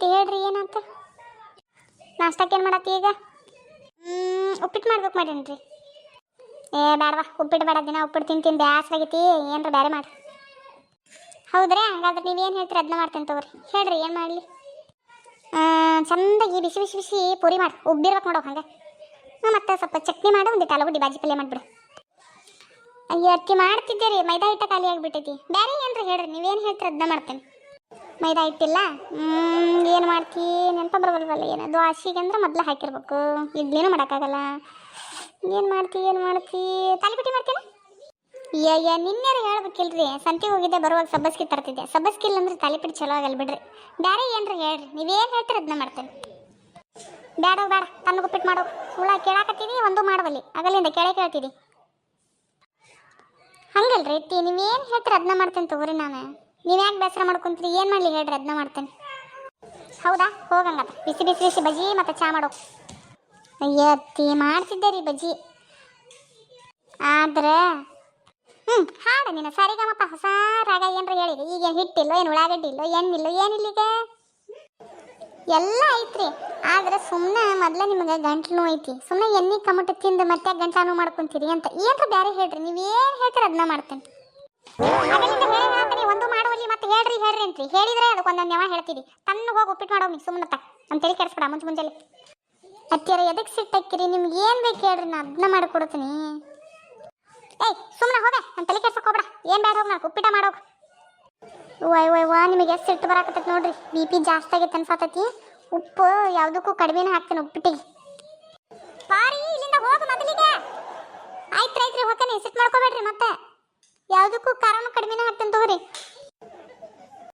ಐತಿ ಹೇಳ್ರಿ ಏನಂತ ನಾಷ್ಟಕ್ಕೆ ಏನು ಮಾಡತ್ತಿ ಈಗ ಉಪ್ಪಿಟ್ಟು ಮಾಡ್ಬೇಕು ಮಾಡೇನ್ರಿ ಬೇಡವಾ ಉಪ್ಪಿಟ್ಟು ಬೇಡ ದಿನ ಉಪ್ಪಿಟ್ಟು ತಿಂತೀನಿ ಬ್ಯಾಸ್ರಾಗೈತಿ ಏನ್ರ ಬೇರೆ ಮಾಡಿ ಹೌದ್ರಿ ಹಂಗಾದ್ರೆ ನೀವೇನು ಹೇಳ್ತೀರಿ ಅದನ್ನ ಮಾಡ್ತೇನೆ ತಗೋರಿ ಹೇಳ್ರಿ ಏನು ಮಾಡಲಿ ಚಂದಾಗಿ ಬಿಸಿ ಬಿಸಿ ಬಿಸಿ ಪೂರಿ ಮಾಡಿ ಉಬ್ಬಿರ್ಬೇಕು ನೋಡೋ ಹಂಗೆ ಮತ್ತೆ ಸ್ವಲ್ಪ ಚಟ್ನಿ ಮಾಡು ಒಂದಿಟ್ಟು ಆಲೂಗಡ್ಡೆ ಬಾಜಿ ಪಲ್ಯ ಮಾಡಿಬಿಡು ಅಯ್ಯೋ ಅಕ್ಕಿ ಮಾಡ್ತಿದ್ದೆ ರೀ ಮೈದಾ ಹಿಟ್ಟ ಖಾಲಿ ಆಗಿಬಿಟ್ಟೈತಿ ಬೇರೆ ಏನ್ರಿ ಹೇಳ್ರಿ ನೀವೇನು ಹೇಳ್ತೀರಿ ಅದನ್ನ ಮಾಡ್ತೇನೆ ಮೈದಾ ಹಿಟ್ಟಿಲ್ಲ ಏನು ಮಾಡ್ತಿ ನೆನಪ ಬರವಲ್ವಲ್ಲ ಏನು ದ್ವಾಸಿಗೆ ಅಂದ್ರೆ ಮೊದಲು ಹಾಕಿರ್ಬೇಕು ಇಡ್ಲಿನೂ ಮಾಡೋಕ್ಕಾಗಲ್ಲ ಏನು ಮಾಡ್ತಿ ತಾಲಿಪಟ್ಟಿ ಮಾಡ್ತೇನೆ ನಿನ್ನೆರು ಹೇಳ್ಬೇಕಿಲ್ರಿ ಸಂತಿಗೆ ಹೋಗಿದ್ದೆ ಬರುವಾಗ ಸಬ್ಬಸ್ಕಿ ತರ್ತಿದ್ದೆ ಸಬ್ಬಸ್ಕಿ ಇಲ್ಲ ಅಂದ್ರೆ ತಾಲಿಪಟ್ಟಿ ಚಲೋ ಆಗಲ್ಲ ಬಿಡ್ರಿ ಬೇರೆ ಏನ್ರಿ ಹೇಳ್ರಿ ನೀವೇನು ಹೇಳ್ತೀರಿ ಅದನ್ನ ಮಾಡ್ತೇನೆ ಬೇಡ ತನ್ನ ಉಪ್ಪಿಟ್ಟು ಮಾಡೋ ಹುಳ ಕೇಳಾಕತ್ತೀವಿ ಒಂದು ಮಾಡಬಲ್ಲಿ ಆಗಲಿಂದ ಕೇಳ್ತೀವಿ ಹಂಗಲ್ರಿ ಇಟ್ಟಿ ನೀವೇನು ಹೇಳ್ತೀರಿ ಅದನ್ನ ಮಾಡ್ತೇನೆ ತಗೋರಿ ನಾನು ನೀವು ಯಾಕೆ ಬೇಸರ ಮಾಡ್ಕೊಂತೀರಿ ಏನು ಮಾಡಲಿ ಹೇಳ್ರಿ ಅದನ್ನ ಮಾಡ್ತೇನೆ ಹೌದಾ ಹೋಗಂಗ ಬಿಸಿ ಬಿಸಿ ಬಿಸಿ ಬಜ್ಜಿ ಮತ್ತು ಚಾ ಮಾಡೋ ಅತ್ತಿ ಮಾಡ್ತಿದ್ದೆ ರೀ ಬಜ್ಜಿ ಆದ್ರೆ ಹಾಡು ನೀನು ಸರಿಗಮ್ಮಪ್ಪ ಹೊಸ ರಾಗ ಏನ್ರ ಹೇಳಿರಿ ಈಗ ಹಿಟ್ಟಿಲ್ಲ ಏನು ಉಳ್ಳಾಗಡ್ಡಿ ಇಲ್ಲೋ ಎಣ್ಣಿಲ್ಲೋ ಏನಿಲ್ಲ ಈಗ ಎಲ್ಲ ಐತ್ರಿ ಆದ್ರೆ ಸುಮ್ಮನೆ ಮೊದಲೇ ನಿಮಗೆ ಗಂಟ್ಲು ಐತಿ ಸುಮ್ಮನೆ ಎಣ್ಣೆ ಕಮಟು ತಿಂದು ಮತ್ತೆ ಗಂಟಲು ಮಾಡ್ಕೊಂತೀರಿ ಅಂತ ಏನ್ರ ಬೇರೆ ಹೇಳ್ರಿ ನೀವೇನು ಹೇಳ್ತೀರಿ ಅದನ್ನ ಮಾಡ್ತೇನೆ ಒಂದು ಮಾಡುವಲ್ಲಿ ಮತ್ತೆ ಹೇಳ್ರಿ ಅಂತ್ರಿ ಹೇಳಿದ್ರೆ ಅದಕ್ಕೆ ಒಂದೊಂದು ಯಾವ ಹೇಳ್ತೀರಿ ತನ್ನ ಹೋಗಿ ಉಪ್ಪಿಟ್ಟು ಮಾಡೋ ನೀವು ಸುಮ್ಮನೆ ನಮ್ಮ ತಲೆ ಕೆಡಿಸ್ಬೇಡ ಮುಂಚೆ ಅತ್ತಿಯರ ಎದಕ್ಕೆ ಸಿಟ್ಟಾಕಿರಿ ನಿಮ್ಗೆ ಏನು ಬೇಕು ಹೇಳ್ರಿ ನಾನು ಅದನ್ನ ಮಾಡಿಕೊಡ್ತೀನಿ ಸುಮ್ಮನೆ ಹೋಗ ನನ್ನ ತಲೆ ಕೆಡ್ಸಕ್ಕೆ ಹೋಗ್ಬೇಡ ಏನು ಬೇಡ ಹೋಗಿ ನಾನು ಉಪ್ಪಿಟ ಮಾಡೋಗ ವಾ ನಿಮಗೆ ಎಷ್ಟು ಸಿಟ್ಟು ಬರಾಕತ್ತೈತಿ ನೋಡ್ರಿ ಬಿ ಪಿ ಜಾಸ್ತಿ ಆಗೈತೆ ಅನ್ಸತೈತಿ ಉಪ್ಪು ಯಾವುದಕ್ಕೂ ಕಡಿಮೆನೇ ಹಾಕ್ತೇನೆ ಉಪ್ಪಿಟ್ಟಿಗೆ ಬಾರಿ ಇಲ್ಲಿಂದ ಹೋಗು ಮೊದಲಿಗೆ ಆಯ್ತು ಹೋಗ್ತೇನೆ ಸಿಟ್ಟು ಮಾಡ್ಕೋಬೇಡ್ರಿ ಮತ್ತೆ ಯಾವುದಕ್ಕೂ ಖಾರನೂ ಕಡಿಮೆನೇ ಹಾಕ್ತೇನೆ ತಗೋರಿ